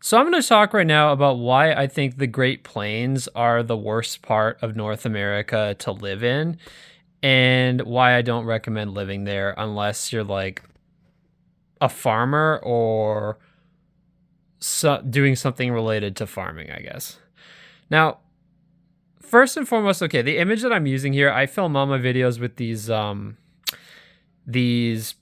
So I'm going to talk right now about why I think the Great Plains are the worst part of North America to live in and why I don't recommend living there unless you're like a farmer or doing something related to farming, I guess. Now, first and foremost, okay, the image that I'm using here, I film all my videos with these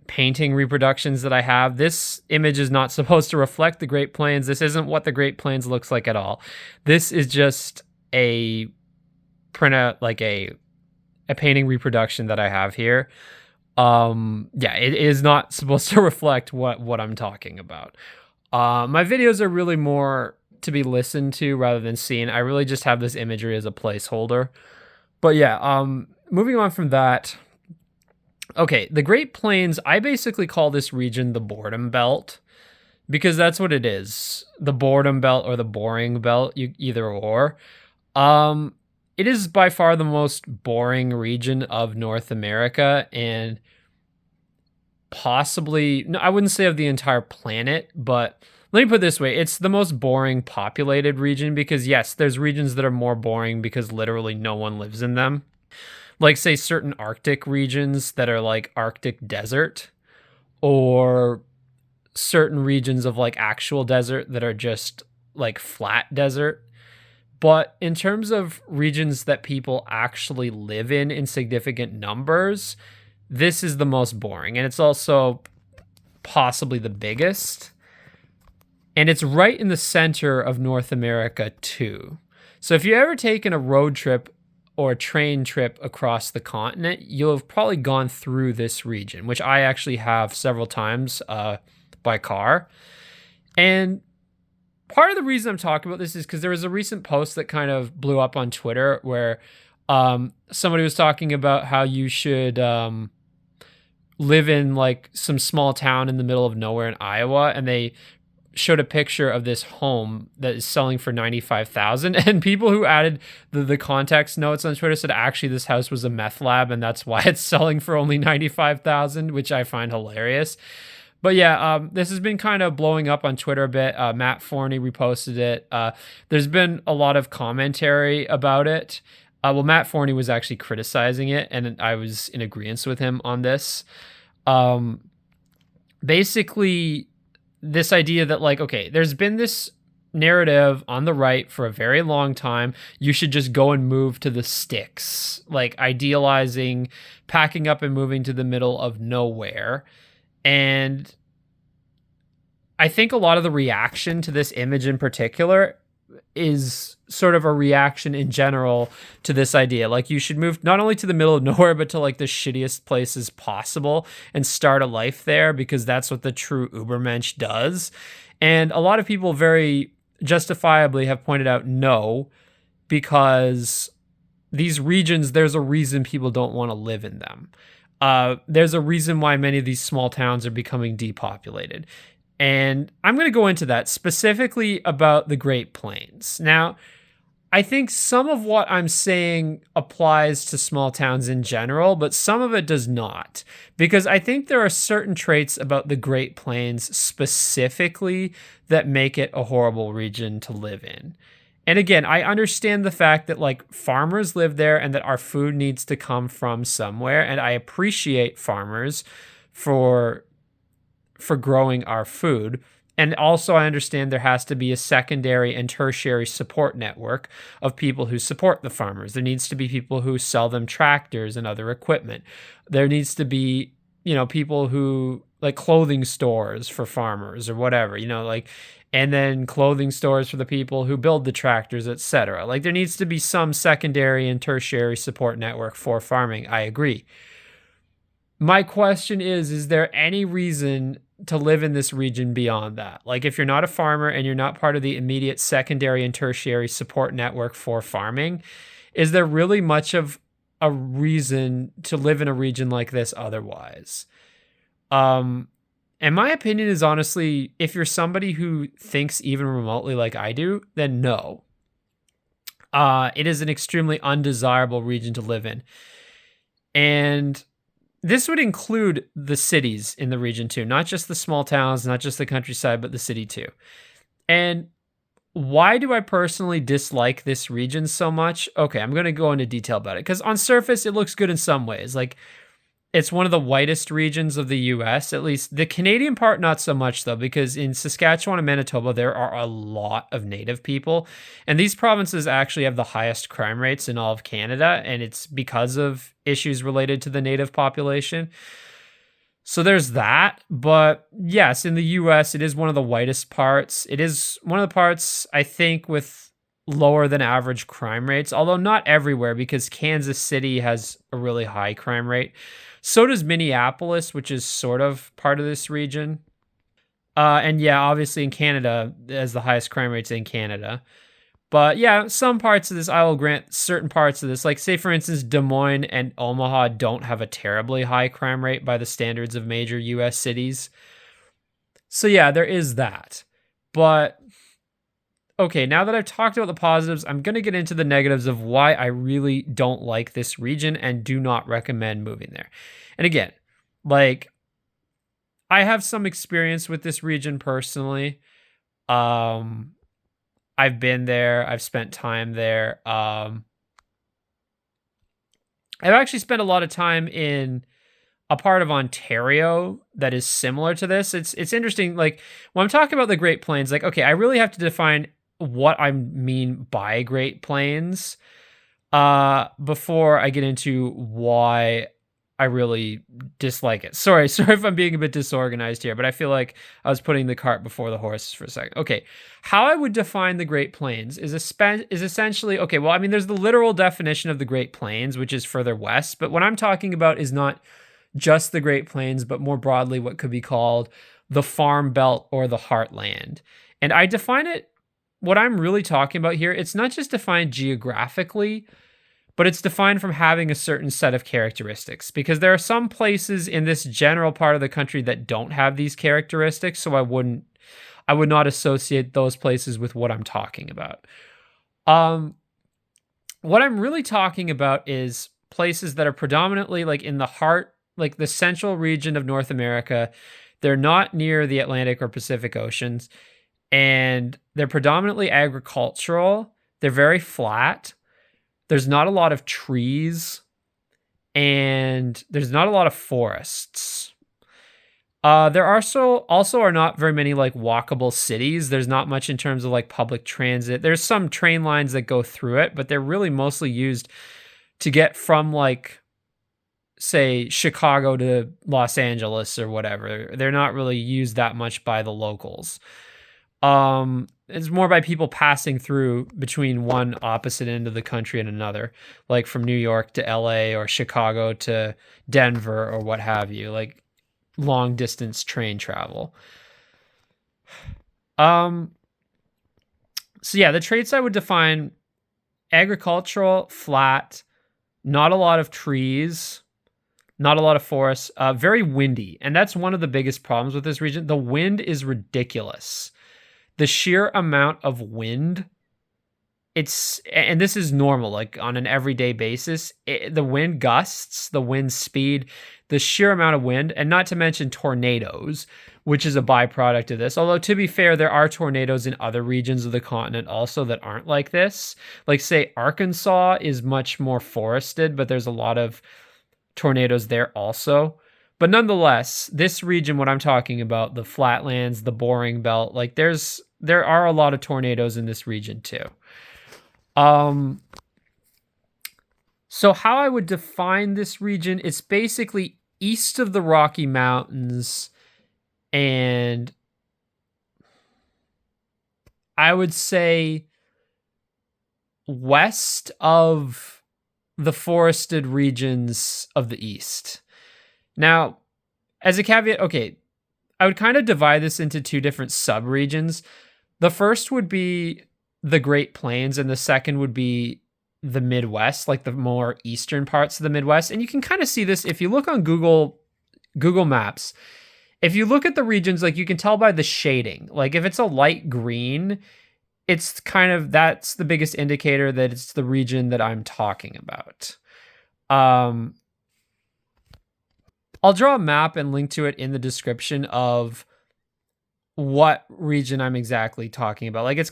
painting reproductions that I have. This image is not supposed to reflect the Great Plains. This isn't what the Great Plains looks like at all. This is just a a painting reproduction that I have here. Yeah, it is not supposed to reflect what I'm talking about. My videos are really more to be listened to rather than seen. I really just have this imagery as a placeholder. But yeah, moving on from that. Okay, the Great Plains, I basically call this region the boredom belt because that's what it is. The boredom belt or the boring belt, either or. It is by far the most boring region of North America and possibly, no, I wouldn't say of the entire planet, but let me put it this way. It's the most boring populated region because yes, there's regions that are more boring because literally no one lives in them. Like say certain Arctic regions that are like Arctic desert or certain regions of like actual desert that are just like flat desert. But in terms of regions that people actually live in significant numbers, this is the most boring. And it's also possibly the biggest. And it's right in the center of North America, too. So if you've ever taken a road trip or a train trip across the continent, you'll have probably gone through this region, which I actually have several times by car. And part of the reason I'm talking about this is because there was a recent post that kind of blew up on Twitter where somebody was talking about how you should live in like some small town in the middle of nowhere in Iowa, and they showed a picture of this home that is selling for $95,000, and people who added the context notes on Twitter said actually this house was a meth lab and that's why it's selling for only $95,000, which I find hilarious. But yeah, this has been kind of blowing up on Twitter a bit. Matt Forney reposted it. There's been a lot of commentary about it. Well, Matt Forney was actually criticizing it, and I was in agreement with him on this. Basically, this idea that like, okay, there's been this narrative on the right for a very long time. You should just go and move to the sticks, like idealizing packing up and moving to the middle of nowhere. And I think a lot of the reaction to this image in particular is sort of a reaction in general to this idea. Like you should move not only to the middle of nowhere, but to like the shittiest places possible and start a life there because that's what the true Ubermensch does. And a lot of people very justifiably have pointed out no, because these regions, there's a reason people don't want to live in them. There's a reason why many of these small towns are becoming depopulated. And I'm going to go into that specifically about the Great Plains. Now, I think some of what I'm saying applies to small towns in general, but some of it does not. Because I think there are certain traits about the Great Plains specifically that make it a horrible region to live in. And again, I understand the fact that like farmers live there and that our food needs to come from somewhere. And I appreciate farmers for growing our food. And also I understand there has to be a secondary and tertiary support network of people who support the farmers. There needs to be people who sell them tractors and other equipment. There needs to be, people who like clothing stores for farmers or whatever, and then clothing stores for the people who build the tractors, etc. Like there needs to be some secondary and tertiary support network for farming. I agree. My question is there any reason to live in this region beyond that? Like if you're not a farmer and you're not part of the immediate secondary and tertiary support network for farming, is there really much of a reason to live in a region like this otherwise? And my opinion is honestly, if you're somebody who thinks even remotely like I do, then no. It is an extremely undesirable region to live in. And this would include the cities in the region too, not just the small towns, not just the countryside, but the city too. And why do I personally dislike this region so much? Okay, I'm going to go into detail about it because on surface it looks good in some ways. Like it's one of the whitest regions of the US, at least the Canadian part, not so much though, because in Saskatchewan and Manitoba, there are a lot of Native people. And these provinces actually have the highest crime rates in all of Canada. And it's because of issues related to the Native population. So there's that. But yes, in the US, it is one of the whitest parts. It is one of the parts, I think, with lower than average crime rates, although not everywhere because Kansas City has a really high crime rate. So does Minneapolis, which is sort of part of this region. And yeah, obviously in Canada, has the highest crime rates in Canada. But yeah, some parts of this, I will grant certain parts of this. Like, say, for instance, Des Moines and Omaha don't have a terribly high crime rate by the standards of major US cities. So yeah, there is that. But okay, now that I've talked about the positives, I'm going to get into the negatives of why I really don't like this region and do not recommend moving there. And again, like, I have some experience with this region personally. Um, I've been there, I've spent time there. I've actually spent a lot of time in a part of Ontario that is similar to this. It's interesting. Like when I'm talking about the Great Plains, like okay, I really have to define what I mean by Great Plains before I get into why I really dislike it. Sorry if I'm being a bit disorganized here, but I feel like I was putting the cart before the horse for a second. Okay, how I would define the Great Plains is essentially okay. Well, I mean, there's the literal definition of the Great Plains, which is further west, but what I'm talking about is not just the Great Plains, but more broadly, what could be called the Farm Belt or the Heartland. And I define it. What I'm really talking about here, it's not just defined geographically, but it's defined from having a certain set of characteristics because there are some places in this general part of the country that don't have these characteristics. So I would not associate those places with what I'm talking about. What I'm really talking about is places that are predominantly like in the heart, like the central region of North America. They're not near the Atlantic or Pacific Oceans, and they're predominantly agricultural. They're very flat. There's not a lot of trees, and there's not a lot of forests. There also are not very many like walkable cities. There's not much in terms of like public transit. There's some train lines that go through it, but they're really mostly used to get from like say Chicago to Los Angeles or whatever. They're not really used that much by the locals. It's more by people passing through between one opposite end of the country and another, like from New York to LA or Chicago to Denver or what have you, like long distance train travel. So yeah, the traits I would define: agricultural, flat, not a lot of trees, not a lot of forests, very windy. And that's one of the biggest problems with this region. The wind is ridiculous. The sheer amount of wind, and this is normal, like on an everyday basis, the wind gusts, the wind speed, the sheer amount of wind, and not to mention tornadoes, which is a byproduct of this. Although, to be fair, there are tornadoes in other regions of the continent also that aren't like this. Like, say, Arkansas is much more forested, but there's a lot of tornadoes there also. But nonetheless, this region, what I'm talking about, the flatlands, the boring belt, like there are a lot of tornadoes in this region too. So how I would define this region, it's basically east of the Rocky Mountains, and I would say west of the forested regions of the east. Now, as a caveat, okay, I would kind of divide this into two different subregions. The first would be the Great Plains, and the second would be the Midwest, like the more eastern parts of the Midwest. And you can kind of see this if you look on Google Maps. If you look at the regions, like you can tell by the shading. Like if it's a light green, it's kind of, that's the biggest indicator that it's the region that I'm talking about. I'll draw a map and link to it in the description of what region I'm exactly talking about. Like it's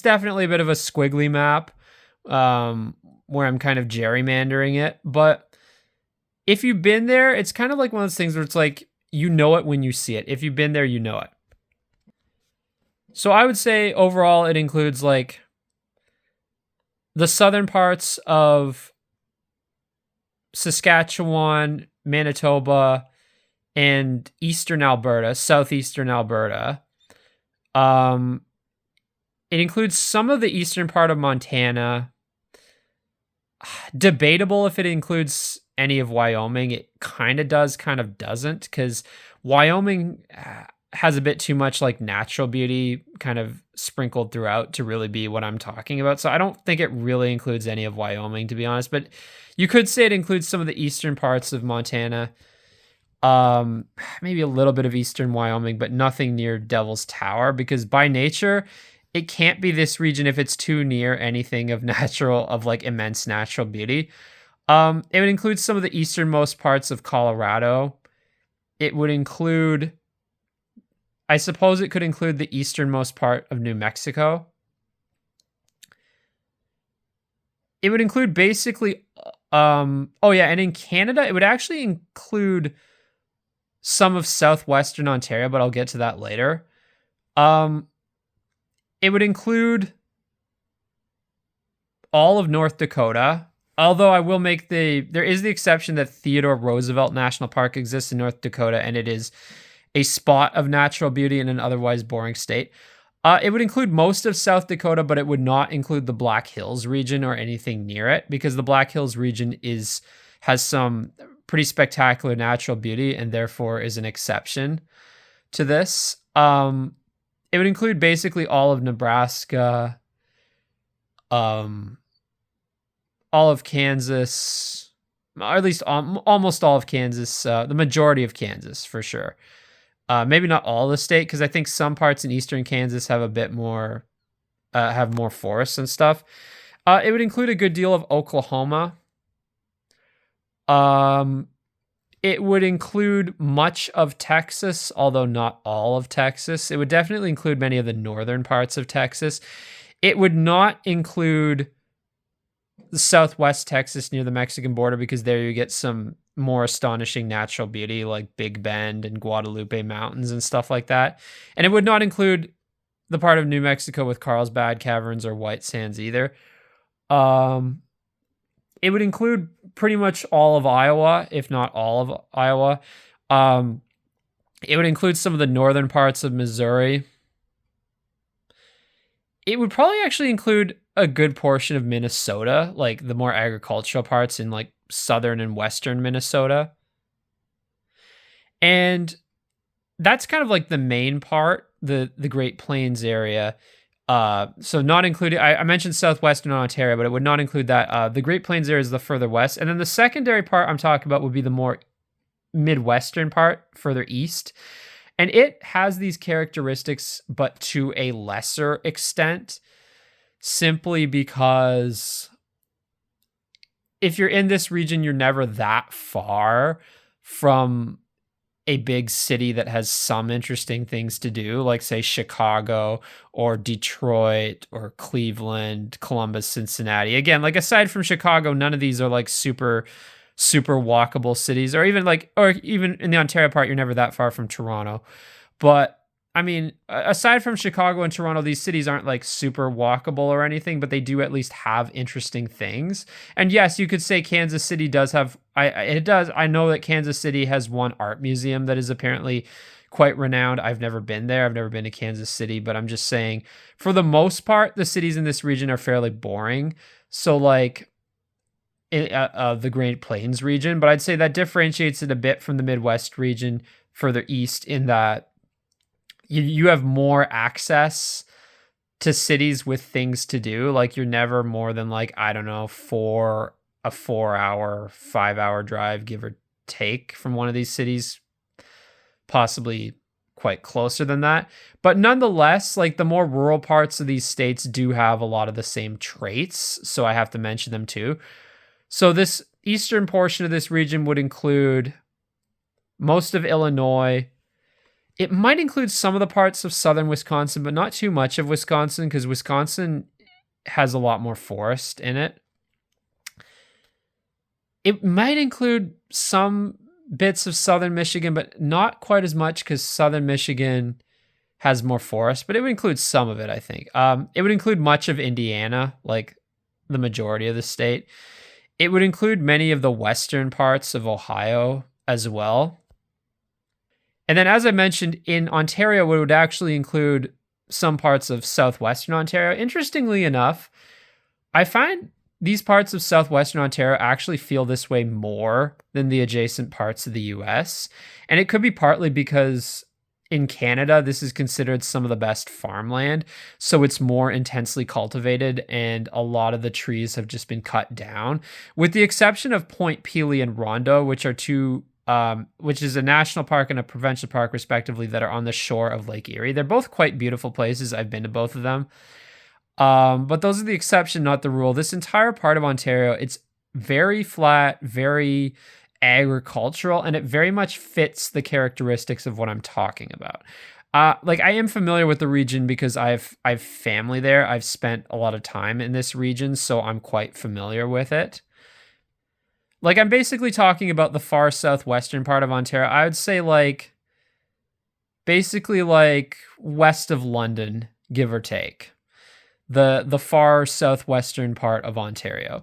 definitely a bit of a squiggly map, where I'm kind of gerrymandering it. But if you've been there, it's kind of like one of those things where it's like, you know it when you see it. If you've been there, you know it. So I would say overall, it includes like the southern parts of Saskatchewan, Manitoba, and eastern Alberta, southeastern Alberta. It includes some of the eastern part of Montana. Debatable if it includes any of Wyoming. It kind of does, kind of doesn't, because Wyoming has a bit too much like natural beauty kind of sprinkled throughout to really be what I'm talking about. So I don't think it really includes any of Wyoming, to be honest, but you could say it includes some of the eastern parts of Montana. Maybe a little bit of eastern Wyoming, but nothing near Devil's Tower, because by nature, it can't be this region if it's too near anything of like immense natural beauty. It would include some of the easternmost parts of Colorado. It would include, I suppose it could include the easternmost part of New Mexico. It would include basically, and in Canada, it would actually include some of southwestern Ontario, but I'll get to that later. It would include all of North Dakota, although I will make there is the exception that Theodore Roosevelt National Park exists in North Dakota, and it is a spot of natural beauty in an otherwise boring state. It would include most of South Dakota, but it would not include the Black Hills region or anything near it, because the Black Hills region has some pretty spectacular natural beauty and therefore is an exception to this. It would include basically all of Nebraska, all of Kansas, or at least almost all of Kansas, the majority of Kansas for sure. Maybe not all the state, because I think some parts in eastern Kansas have a bit more, have more forests and stuff. It would include a good deal of Oklahoma. It would include much of Texas, although not all of Texas. It would definitely include many of the northern parts of Texas. It would not include the southwest Texas near the Mexican border, because there you get some more astonishing natural beauty like Big Bend and Guadalupe Mountains and stuff like that. And it would not include the part of New Mexico with Carlsbad Caverns or White Sands either. It would include pretty much all of Iowa, if not all of Iowa. It would include some of the northern parts of Missouri. It would probably actually include a good portion of Minnesota, like the more agricultural parts in like southern and western Minnesota. And that's kind of like the main part, the Great Plains area. So not included, I mentioned southwestern Ontario, but it would not include that. The Great Plains area is the further west. And then the secondary part I'm talking about would be the more midwestern part, further east. And it has these characteristics, but to a lesser extent, simply because if you're in this region, you're never that far from a big city that has some interesting things to do, like say Chicago or Detroit or Cleveland, Columbus, Cincinnati. Again, like aside from Chicago, none of these are like super walkable cities, or even in the Ontario part, you're never that far from Toronto. But I mean, aside from Chicago and Toronto, these cities aren't like super walkable or anything, but they do at least have interesting things. And yes, you could say Kansas City does have, it does. I know that Kansas City has one art museum that is apparently quite renowned. I've never been there. I've never been to Kansas City, but I'm just saying, for the most part, the cities in this region are fairly boring. So like the Great Plains region, but I'd say that differentiates it a bit from the Midwest region further east, in that you have more access to cities with things to do. Like you're never more than like, I don't know, 4-hour, 5-hour drive, give or take, from one of these cities, possibly quite closer than that. But nonetheless, like the more rural parts of these states do have a lot of the same traits. So I have to mention them too. So this eastern portion of this region would include most of Illinois. It might include some of the parts of southern Wisconsin, but not too much of Wisconsin because Wisconsin has a lot more forest in it. It might include some bits of southern Michigan, but not quite as much because southern Michigan has more forest, but it would include some of it, I think. It would include much of Indiana, like the majority of the state. It would include many of the western parts of Ohio as well. And then, as I mentioned, in Ontario, it would actually include some parts of southwestern Ontario. Interestingly enough, I find these parts of southwestern Ontario actually feel this way more than the adjacent parts of the US. And it could be partly because in Canada, this is considered some of the best farmland. So it's more intensely cultivated, and a lot of the trees have just been cut down, with the exception of Point Pelee and Rondeau, which are which is a national park and a provincial park, respectively, that are on the shore of Lake Erie. They're both quite beautiful places. I've been to both of them. But those are the exception, not the rule. This entire part of Ontario, it's very flat, very agricultural, and it very much fits the characteristics of what I'm talking about. Like, I am familiar with the region because I've family there. I've spent a lot of time in this region, so I'm quite familiar with it. Like, I'm basically talking about the far southwestern part of Ontario. I would say, like, basically like west of London, give or take. The far southwestern part of Ontario.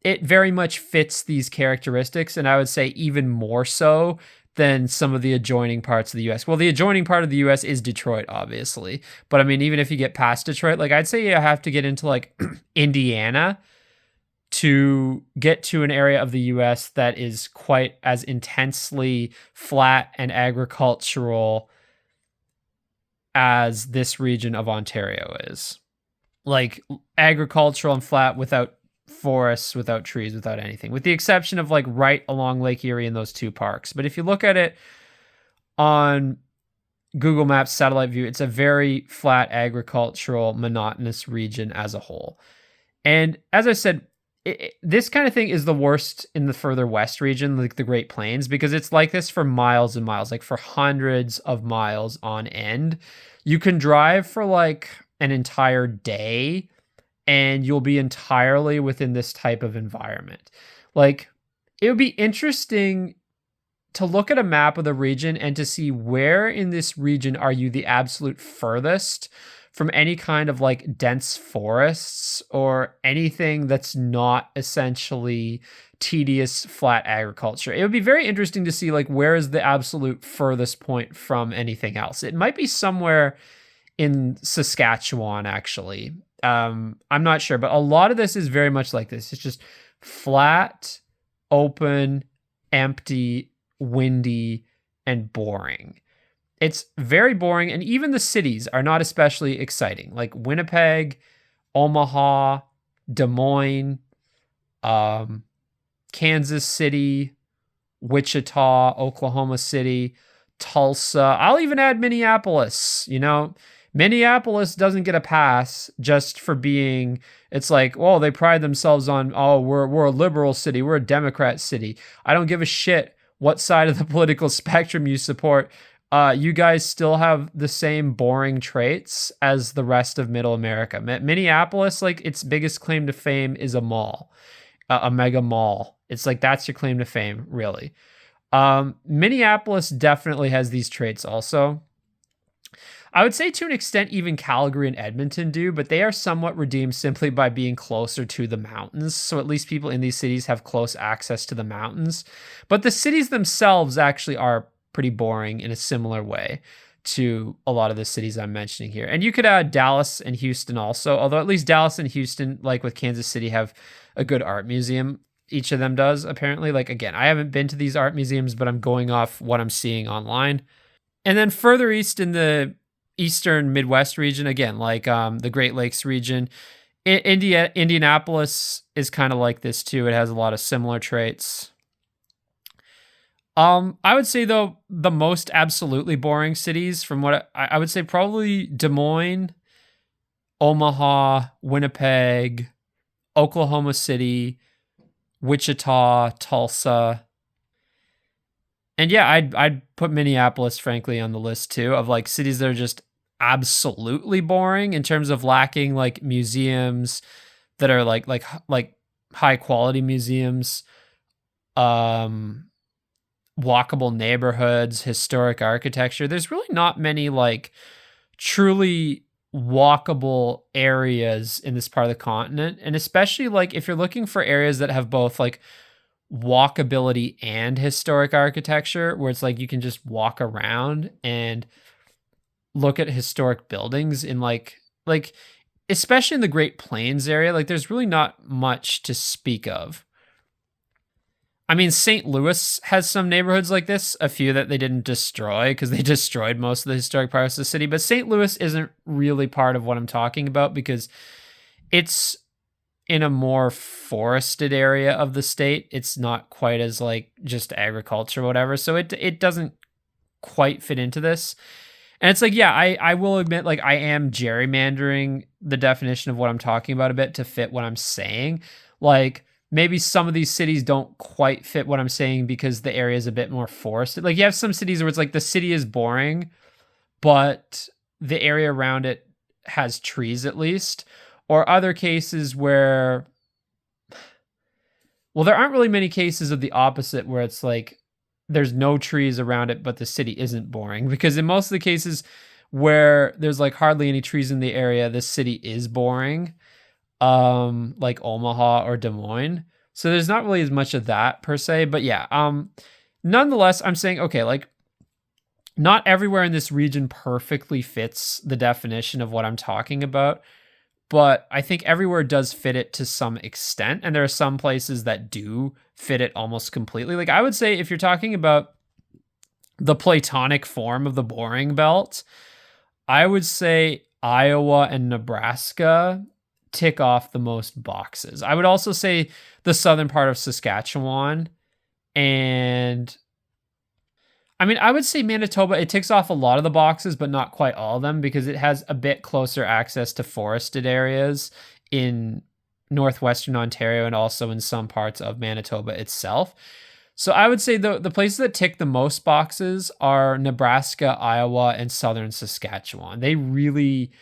It very much fits these characteristics, and I would say even more so than some of the adjoining parts of the US. Well, the adjoining part of the US is Detroit, obviously. But I mean, even if you get past Detroit, like, I'd say you have to get into like Indiana to get to an area of the US that is quite as intensely flat and agricultural as this region of Ontario is. Like, agricultural and flat without forests, without trees, without anything, with the exception of like right along Lake Erie in those two parks. But if you look at it on Google Maps satellite view, it's a very flat, agricultural, monotonous region as a whole. And as I said, this kind of thing is the worst in the further west region, like the Great Plains, because it's like this for miles and miles, like for hundreds of miles on end. You can drive for like an entire day and you'll be entirely within this type of environment. Like, it would be interesting to look at a map of the region and to see where in this region are you the absolute furthest from any kind of like dense forests or anything that's not essentially tedious flat agriculture. It would be very interesting to see like where is the absolute furthest point from anything else. It might be somewhere in Saskatchewan, actually. I'm not sure, but a lot of this is very much like this. It's just flat, open, empty, windy, and boring. It's very boring, and even the cities are not especially exciting. Like Winnipeg, Omaha, Des Moines, Kansas City, Wichita, Oklahoma City, Tulsa. I'll even add Minneapolis. Minneapolis doesn't get a pass just for being, it's like, well, they pride themselves on, oh, we're a liberal city, we're a Democrat city. I don't give a shit what side of the political spectrum you support. You guys still have the same boring traits as the rest of middle America. Minneapolis, like, its biggest claim to fame is a mall, a mega mall. It's like, that's your claim to fame, really. Minneapolis definitely has these traits also. I would say to an extent even Calgary and Edmonton do, but they are somewhat redeemed simply by being closer to the mountains. So at least people in these cities have close access to the mountains. But the cities themselves actually are pretty boring in a similar way to a lot of the cities I'm mentioning here. And you could add Dallas and Houston also, although at least Dallas and Houston, like with Kansas City, have a good art museum. Each of them does, apparently. Like, again, I haven't been to these art museums, but I'm going off what I'm seeing online. And then further east in the eastern Midwest region, again, like the Great Lakes region, Indianapolis is kind of like this too. It has a lot of similar traits. I would say, though, the most absolutely boring cities, from what I would say, probably Des Moines, Omaha, Winnipeg, Oklahoma City, Wichita, Tulsa. And yeah, I'd put Minneapolis frankly on the list too of like cities that are just absolutely boring in terms of lacking like museums that are like high quality museums, um walkable neighborhoods, historic architecture. There's really not many like truly walkable areas in this part of the continent. And especially like if you're looking for areas that have both like walkability and historic architecture, where it's like you can just walk around and look at historic buildings in like especially in the Great Plains area, like there's really not much to speak of. I mean, St. Louis has some neighborhoods like this, a few that they didn't destroy because they destroyed most of the historic parts of the city. But St. Louis isn't really part of what I'm talking about because it's in a more forested area of the state. It's not quite as like just agriculture or whatever. So it doesn't quite fit into this. And it's like, yeah, I will admit, like, I am gerrymandering the definition of what I'm talking about a bit to fit what I'm saying. Like, maybe some of these cities don't quite fit what I'm saying because the area is a bit more forested. Like, you have some cities where it's like the city is boring, but the area around it has trees at least. Or other cases where, well, there aren't really many cases of the opposite where it's like there's no trees around it, but the city isn't boring. Because in most of the cases where there's like hardly any trees in the area, the city is boring, like Omaha or Des Moines. So there's not really as much of that per se. But yeah, nonetheless, I'm saying, okay, like not everywhere in this region perfectly fits the definition of what I'm talking about. But I think everywhere does fit it to some extent. And there are some places that do fit it almost completely. Like I would say if you're talking about the Platonic form of the boring belt, I would say Iowa and Nebraska tick off the most boxes. I would also say the southern part of Saskatchewan and I mean, I would say Manitoba, it ticks off a lot of the boxes, but not quite all of them because it has a bit closer access to forested areas in northwestern Ontario and also in some parts of Manitoba itself. So I would say the places that tick the most boxes are Nebraska, Iowa, and southern Saskatchewan. They really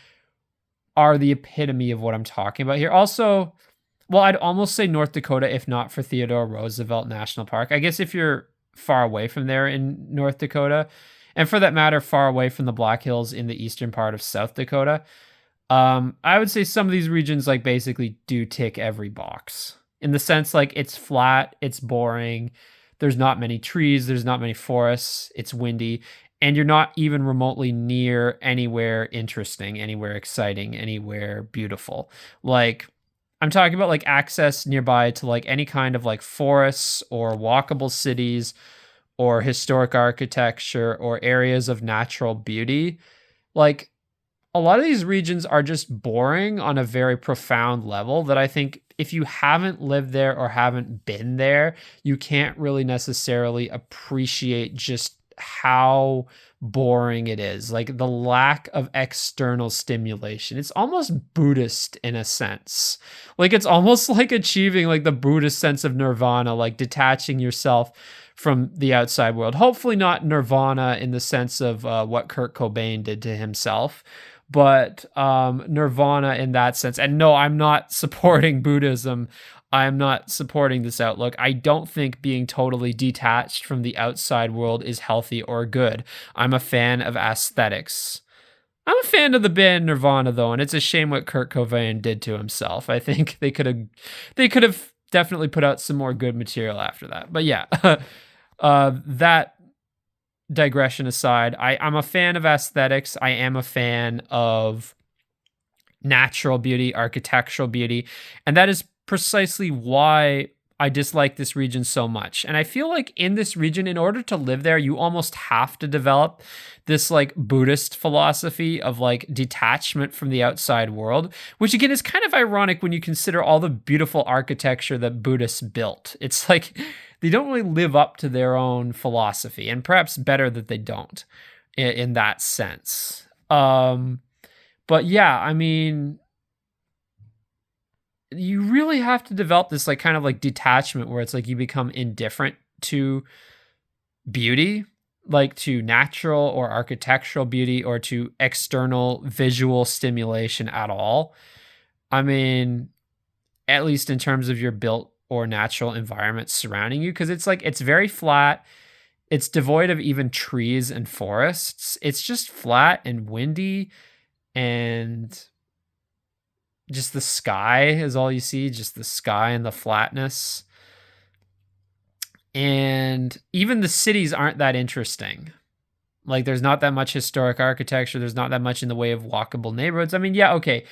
are the epitome of what I'm talking about here. Also, well, I'd almost say North Dakota if not for Theodore Roosevelt National Park. I guess if you're far away from there in North Dakota, and for that matter, far away from the Black Hills in the eastern part of South Dakota. I would say some of these regions like basically do tick every box in the sense like it's flat, it's boring, there's not many trees, there's not many forests, it's windy, and you're not even remotely near anywhere interesting, anywhere exciting, anywhere beautiful. Like I'm talking about like access nearby to like any kind of like forests or walkable cities or historic architecture or areas of natural beauty. Like a lot of these regions are just boring on a very profound level that I think if you haven't lived there or haven't been there, you can't really necessarily appreciate just how boring it is. Like the lack of external stimulation. It's almost Buddhist in a sense. Like it's almost like achieving like the Buddhist sense of nirvana, like detaching yourself from the outside world. Hopefully not nirvana in the sense of what Kurt Cobain did to himself, but nirvana in that sense. And no, I'm not supporting Buddhism. I'm not supporting this outlook. I don't think being totally detached from the outside world is healthy or good. I'm a fan of aesthetics. I'm a fan of the band Nirvana though, and it's a shame what Kurt Cobain did to himself. I think they could have definitely put out some more good material after that. But yeah, that digression aside, I'm a fan of aesthetics. I am a fan of natural beauty, architectural beauty, and that is precisely why I dislike this region so much. And I feel like in this region, in order to live there, you almost have to develop this like Buddhist philosophy of like detachment from the outside world, which again is kind of ironic when you consider all the beautiful architecture that Buddhists built. It's like they don't really live up to their own philosophy, and perhaps better that they don't in that sense. But yeah, I mean, you really have to develop this like kind of like detachment where it's like you become indifferent to beauty, like to natural or architectural beauty or to external visual stimulation at all. I mean, at least in terms of your built or natural environment surrounding you, because it's like it's very flat. It's devoid of even trees and forests. It's just flat and windy, and just the sky is all you see, just the sky and the flatness. And even the cities aren't that interesting. Like, there's not that much historic architecture. There's not that much in the way of walkable neighborhoods. I mean, yeah, okay.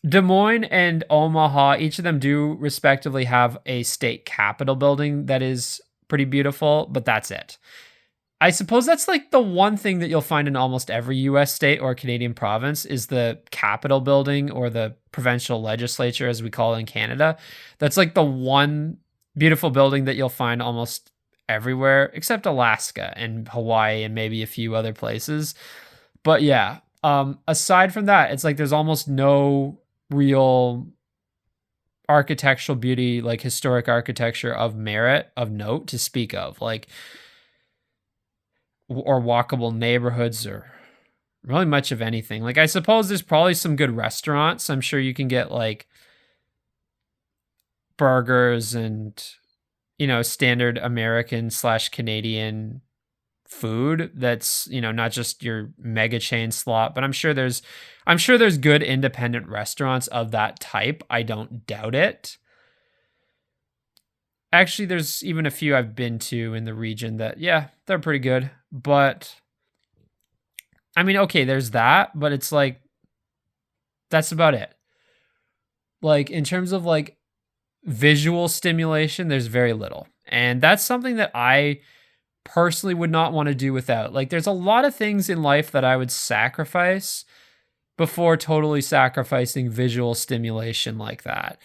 Des Moines and Omaha, each of them do respectively have a state capitol building that is pretty beautiful, but that's it. I suppose that's like the one thing that you'll find in almost every US state or Canadian province is the Capitol building, or the provincial legislature, as we call it in Canada. That's like the one beautiful building that you'll find almost everywhere except Alaska and Hawaii and maybe a few other places. But yeah, aside from that, it's like there's almost no real architectural beauty, like historic architecture of merit, of note to speak of. Like, or walkable neighborhoods, or really much of anything. Like, I suppose there's probably some good restaurants. I'm sure you can get like burgers and, standard American / Canadian food that's, not just your mega chain slot, but I'm sure there's good independent restaurants of that type. I don't doubt it. Actually, there's even a few I've been to in the region that, yeah, they're pretty good. But I mean, okay, there's that, but it's like, that's about it. Like, in terms of like visual stimulation, there's very little. And that's something that I personally would not want to do without. Like, there's a lot of things in life that I would sacrifice before totally sacrificing visual stimulation like that.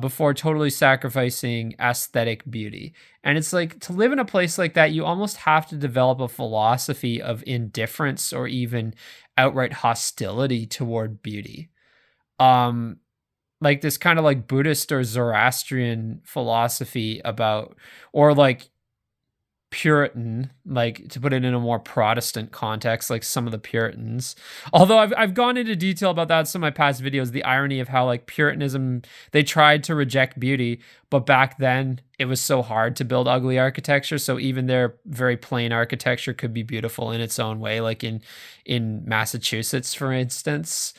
Before totally sacrificing aesthetic beauty. And it's like, to live in a place like that, you almost have to develop a philosophy of indifference or even outright hostility toward beauty. Like this kind of like Buddhist or Zoroastrian philosophy about, or like Puritan, like to put it in a more Protestant context, like some of the Puritans. Although I've gone into detail about that in some of my past videos, the irony of how like Puritanism, they tried to reject beauty, but back then it was so hard to build ugly architecture. So even their very plain architecture could be beautiful in its own way, like in Massachusetts, for instance.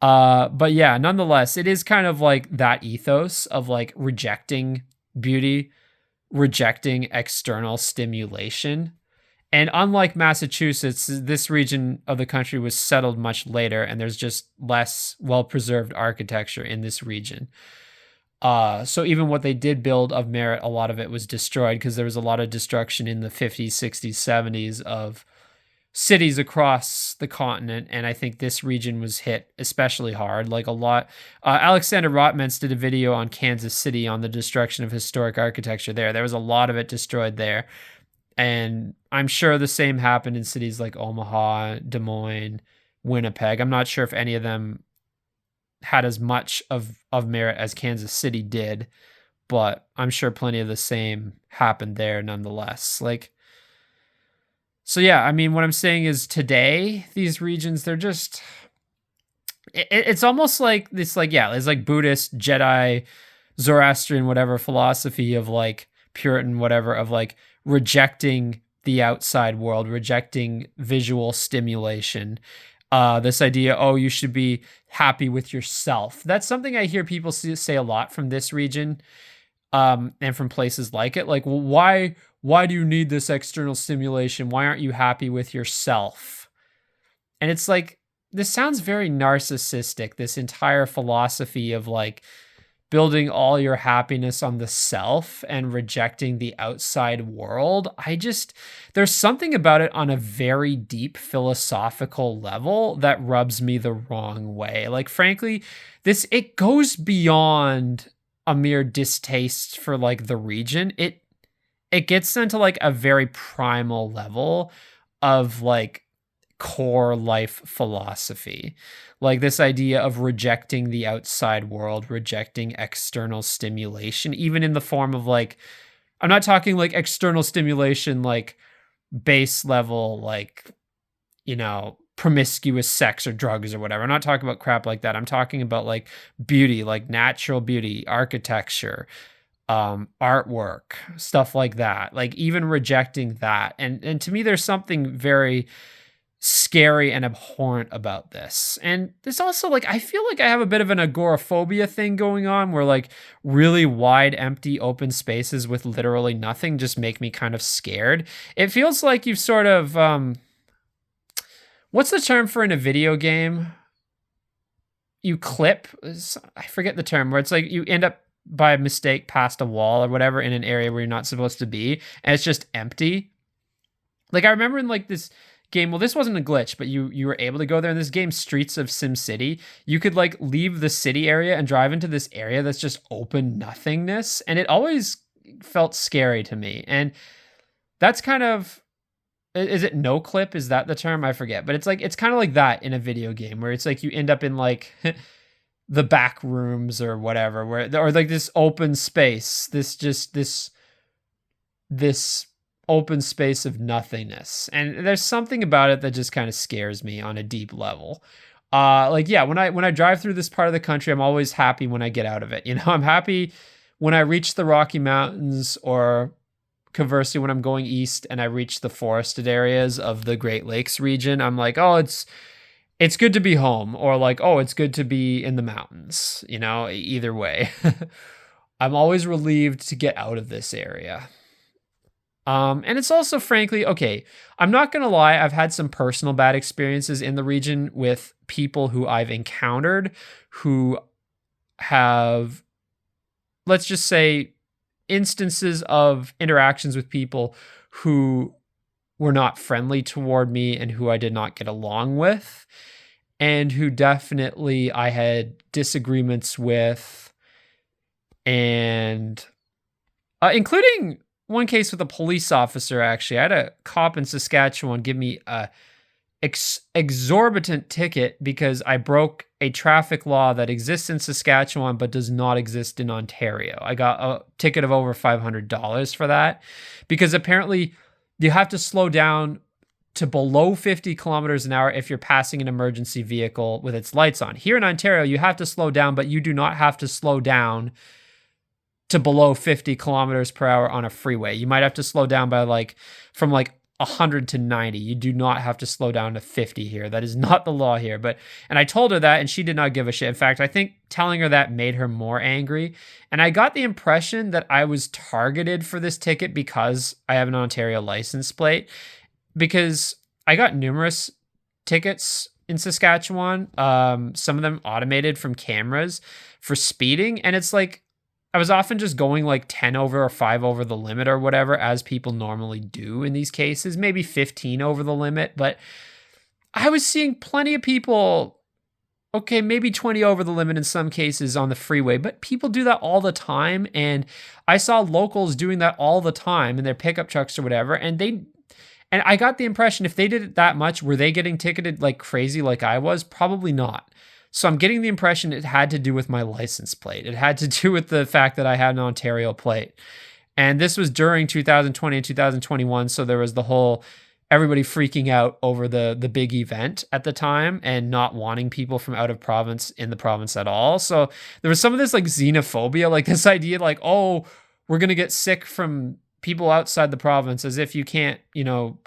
But yeah, nonetheless, it is kind of like that ethos of like rejecting beauty, rejecting external stimulation. And unlike Massachusetts, this region of the country was settled much later, and there's just less well-preserved architecture in this region. So even what they did build of merit, a lot of it was destroyed because there was a lot of destruction in the 50s, 60s, 70s of cities across the continent, and I think this region was hit especially hard. Like a lot, Alexander Rotmans did a video on Kansas City on the destruction of historic architecture there. There was a lot of it destroyed there, and I'm sure the same happened in cities like Omaha, Des Moines, Winnipeg. I'm not sure if any of them had as much of merit as Kansas City did, but I'm sure plenty of the same happened there nonetheless. Like, so yeah, I mean, what I'm saying is today, these regions, they're just, it's almost like this, like, yeah, it's like Buddhist, Jedi, Zoroastrian, whatever philosophy of like Puritan, whatever, of like rejecting the outside world, rejecting visual stimulation. This idea, oh, you should be happy with yourself. That's something I hear people say a lot from this region, and from places like it. Like, well, why do you need this external stimulation? Why aren't you happy with yourself? And it's like, this sounds very narcissistic, this entire philosophy of like building all your happiness on the self and rejecting the outside world. There's something about it on a very deep philosophical level that rubs me the wrong way. Like, frankly, it goes beyond a mere distaste for like the region. It gets into like a very primal level of like core life philosophy. Like this idea of rejecting the outside world, rejecting external stimulation, even in the form of like I'm not talking like external stimulation, like base level, like, promiscuous sex or drugs or whatever. I'm not talking about crap like that. I'm talking about like beauty, like natural beauty, architecture, artwork, stuff like that. Like even rejecting that. And to me, there's something very scary and abhorrent about this. And there's also like, I feel like I have a bit of an agoraphobia thing going on where like really wide, empty, open spaces with literally nothing just make me kind of scared. It feels like you've sort of, what's the term for in a video game? You clip, I forget the term, where it's like you end up by mistake past a wall or whatever in an area where you're not supposed to be, and it's just empty. Like I remember in like this game, well, this wasn't a glitch, but you were able to go there in this game, Streets of Sim City. You could like leave the city area and drive into this area that's just open nothingness, and it always felt scary to me. And that's kind of, is it no clip? Is that the term? I forget. But it's like it's kind of like that in a video game where it's like you end up in like the back rooms or whatever, where or like this open space, this open space of nothingness. And there's something about it that just kind of scares me on a deep level. Like yeah, when I drive through this part of the country, I'm always happy when I get out of it. I'm happy when I reach the Rocky Mountains, or conversely, when I'm going east and I reach the forested areas of the Great Lakes region, I'm like, oh, it's good to be home, or like, oh, it's good to be in the mountains. Either way, I'm always relieved to get out of this area. And it's also, frankly, okay, I'm not gonna lie, I've had some personal bad experiences in the region with people who I've encountered who have, let's just say, instances of interactions with people who were not friendly toward me and who I did not get along with, and who definitely I had disagreements with, and including one case with a police officer. Actually, I had a cop in Saskatchewan give me a exorbitant ticket because I broke a traffic law that exists in Saskatchewan but does not exist in Ontario. I got a ticket of over $500 for that because apparently you have to slow down to below 50 kilometers an hour if you're passing an emergency vehicle with its lights on. Here in Ontario, you have to slow down, but you do not have to slow down to below 50 kilometers per hour on a freeway. You might have to slow down by from 100 to 90. You do not have to slow down to 50 here. That is not the law here. And I told her that, and she did not give a shit. In fact, I think telling her that made her more angry. And I got the impression that I was targeted for this ticket because I have an Ontario license plate, because I got numerous tickets in Saskatchewan, some of them automated from cameras for speeding. And it's like, I was often just going 10 over or 5 over the limit or whatever, as people normally do in these cases, maybe 15 over the limit. But I was seeing plenty of people, okay, maybe 20 over the limit in some cases on the freeway, but people do that all the time. And I saw locals doing that all the time in their pickup trucks or whatever. And I got the impression if they did it that much, were they getting ticketed like crazy like I was? Probably not. So I'm getting the impression it had to do with my license plate. It had to do with the fact that I had an Ontario plate. And this was during 2020 and 2021. So there was the whole everybody freaking out over the big event at the time and not wanting people from out of province in the province at all. So there was some of this xenophobia, this idea oh, we're going to get sick from people outside the province, as if you can't,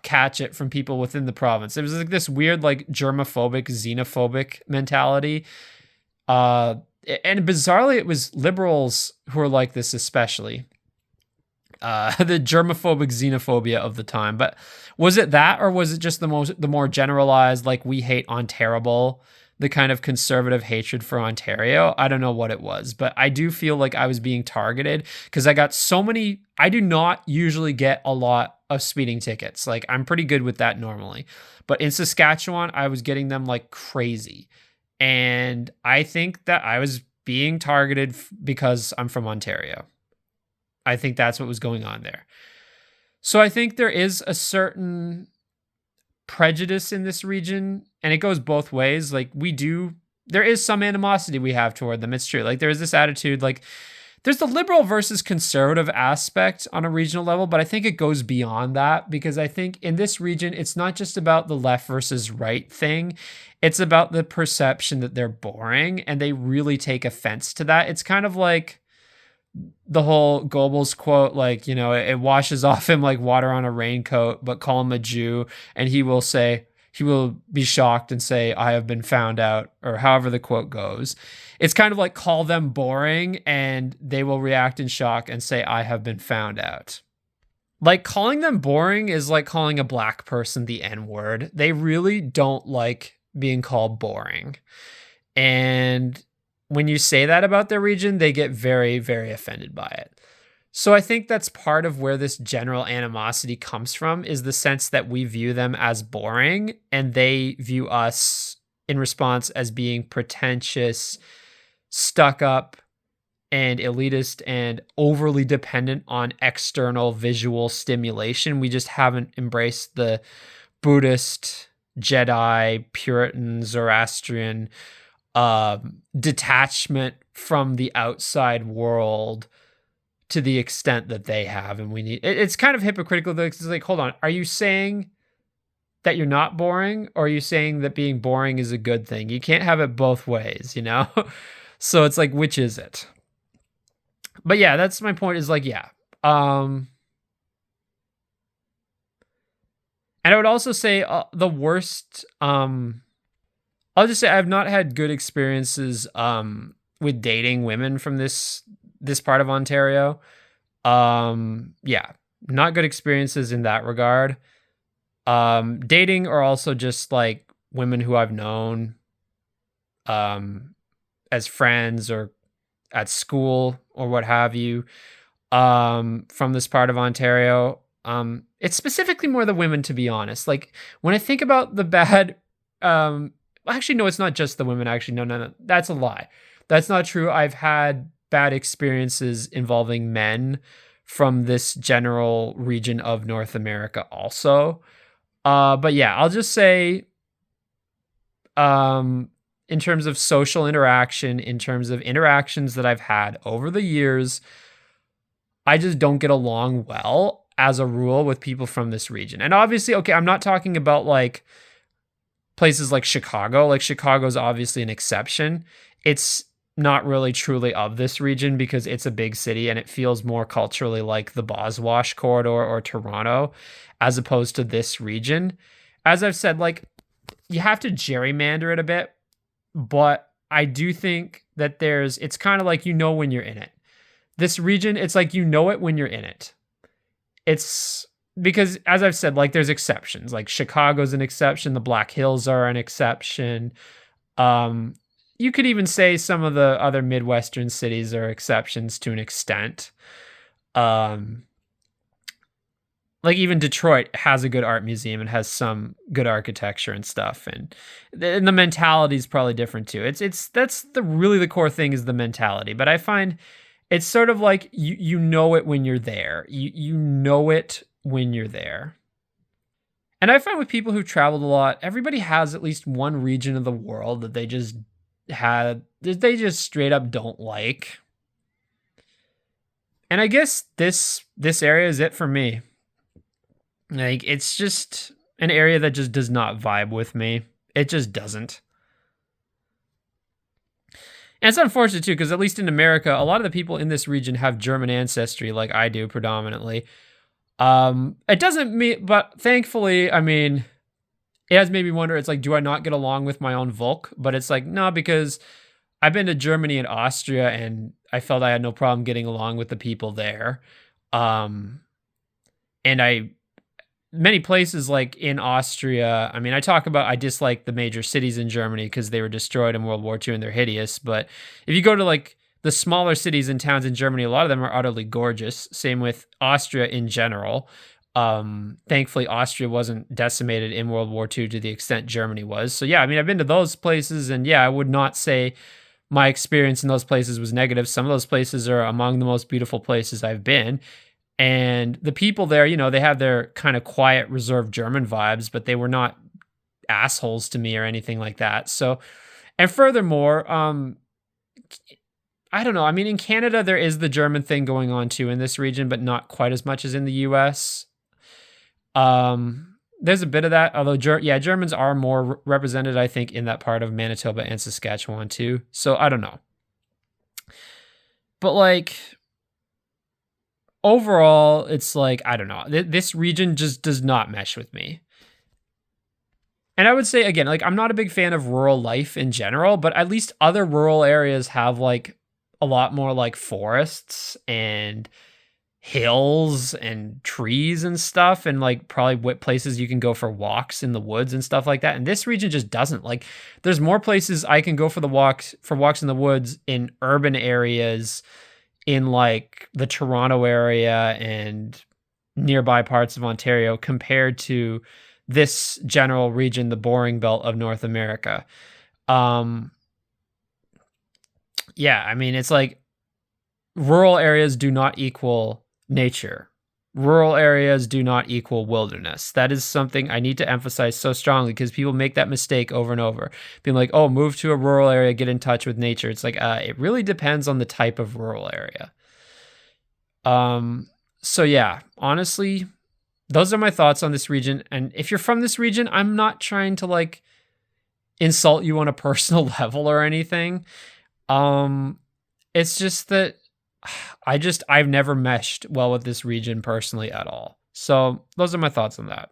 catch it from people within the province. It was this weird, germophobic, xenophobic mentality. And bizarrely, it was liberals who were like this, especially. The germophobic xenophobia of the time. But was it that, or was it just the more generalized, we hate Ontario, the kind of conservative hatred for Ontario? I don't know what it was, but I do feel like I was being targeted because I got so many. I do not usually get a lot of speeding tickets. I'm pretty good with that normally, but in Saskatchewan, I was getting them like crazy. And I think that I was being targeted because I'm from Ontario. I think that's what was going on there. So I think there is a certain prejudice in this region, and it goes both ways. There is some animosity we have toward them. It's true. There is this attitude, there's the liberal versus conservative aspect on a regional level, but I think it goes beyond that because I think in this region, it's not just about the left versus right thing. It's about the perception that they're boring and they really take offense to that. It's kind of like the whole Goebbels quote, like, it washes off him like water on a raincoat, but call him a Jew and he will be shocked and say, I have been found out, or however the quote goes. It's kind of like call them boring and they will react in shock and say, I have been found out. Like calling them boring is like calling a black person the N word. They really don't like being called boring. And when you say that about their region, they get very, very offended by it. So I think that's part of where this general animosity comes from, is the sense that we view them as boring and they view us in response as being pretentious, stuck up, and elitist and overly dependent on external visual stimulation. We just haven't embraced the Buddhist, Jedi, Puritan, Zoroastrian detachment from the outside world to the extent that they have. And it's kind of hypocritical though. It's like, hold on, are you saying that you're not boring, or are you saying that being boring is a good thing? You can't have it both ways, So it's like, which is it? But yeah, that's my point, is like, yeah. And I would also say the worst, I'll just say I've not had good experiences with dating women from this part of Ontario. Yeah, not good experiences in that regard. Dating, or also just like women who I've known as friends or at school or what have you, from this part of Ontario. It's specifically more the women, to be honest. Like when I think about the bad, actually, no, it's not just the women. Actually, no. That's a lie. That's not true. I've had bad experiences involving men from this general region of North America also. But yeah, I'll just say, in terms of social interaction, in terms of interactions that I've had over the years, I just don't get along well as a rule with people from this region. And obviously, okay, I'm not talking about like places like Chicago. Like Chicago's obviously an exception. It's not really truly of this region because it's a big city and it feels more culturally like the Boswash corridor or Toronto as opposed to this region. As I've said, like, you have to gerrymander it a bit, but I do think that it's kind of like, when you're in it. This region, it's like, it when you're in it. It's because, as I've said, like, there's exceptions. Like Chicago's an exception. The Black Hills are an exception. You could even say some of the other Midwestern cities are exceptions to an extent. Like even Detroit has a good art museum and has some good architecture and stuff, and the mentality is probably different too. That's really the core thing, is the mentality. But I find it's sort of like you know it when you're there. You know it when you're there. And I find with people who've traveled a lot, everybody has at least one region of the world that they just straight up don't like. And I guess this area is it for me. Like, it's just an area that just does not vibe with me. It just doesn't. And it's unfortunate too, because at least in America, a lot of the people in this region have German ancestry, like I do predominantly. It doesn't mean, but thankfully, I mean, it has made me wonder, it's like, do I not get along with my own Volk? But it's like, no, because I've been to Germany and Austria and I felt I had no problem getting along with the people there. And many places like in Austria, I mean, I dislike the major cities in Germany because they were destroyed in World War II and they're hideous. But if you go to like the smaller cities and towns in Germany, a lot of them are utterly gorgeous. Same with Austria in general. Thankfully, Austria wasn't decimated in World War II to the extent Germany was. So yeah, I mean, I've been to those places, and yeah, I would not say my experience in those places was negative. Some of those places are among the most beautiful places I've been. And the people there, they have their kind of quiet, reserved German vibes, but they were not assholes to me or anything like that. So, and furthermore, I don't know. I mean, in Canada, there is the German thing going on too in this region, but not quite as much as in the US. There's a bit of that, although yeah, Germans are more represented, I think, in that part of Manitoba and Saskatchewan too. So I don't know, but like overall, it's like I don't know. This region just does not mesh with me. And I would say again, like I'm not a big fan of rural life in general, but at least other rural areas have like a lot more like forests and hills and trees and stuff, and like probably what places you can go for walks in the woods and stuff like that. And this region just doesn't. Like there's more places I can go for walks in the woods in urban areas in like the Toronto area and nearby parts of Ontario compared to this general region, the boring belt of North America. Um yeah, I mean it's like rural areas do not equal nature. Rural areas do not equal wilderness. That is something I need to emphasize so strongly because people make that mistake over and over. Being like, oh, move to a rural area, get in touch with nature. It's like, it really depends on the type of rural area. So yeah, honestly, those are my thoughts on this region. And if you're from this region, I'm not trying to like insult you on a personal level or anything. It's just that I've never meshed well with this region personally at all. So those are my thoughts on that.